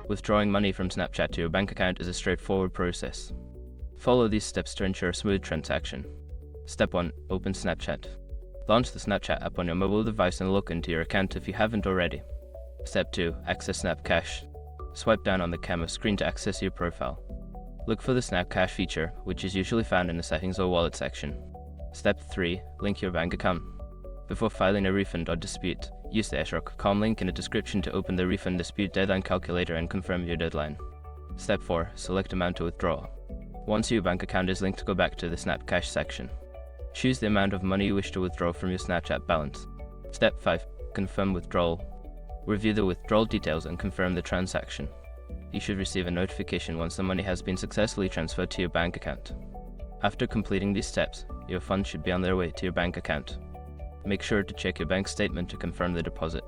Withdrawing money from Snapchat to your bank account is a straightforward process. Follow these steps to ensure a smooth transaction. Step 1. Open Snapchat. Launch the Snapchat app on your mobile device and log into your account if you haven't already. Step 2. Access Snap Cash. Swipe down on the camera screen to access your profile. Look for the Snap Cash feature, which is usually found in the Settings or Wallet section. Step 3. Link your bank account. Before filing a refund or dispute, use the s.com link in the description to open the refund dispute deadline calculator and confirm your deadline. Step 4. Select amount to withdraw. Once your bank account is linked, go back to the Snap Cash section. Choose the amount of money you wish to withdraw from your Snapchat balance. Step 5. Confirm withdrawal. Review the withdrawal details and confirm the transaction. You should receive a notification once the money has been successfully transferred to your bank account. After completing these steps, your funds should be on their way to your bank account. Make sure to check your bank statement to confirm the deposit.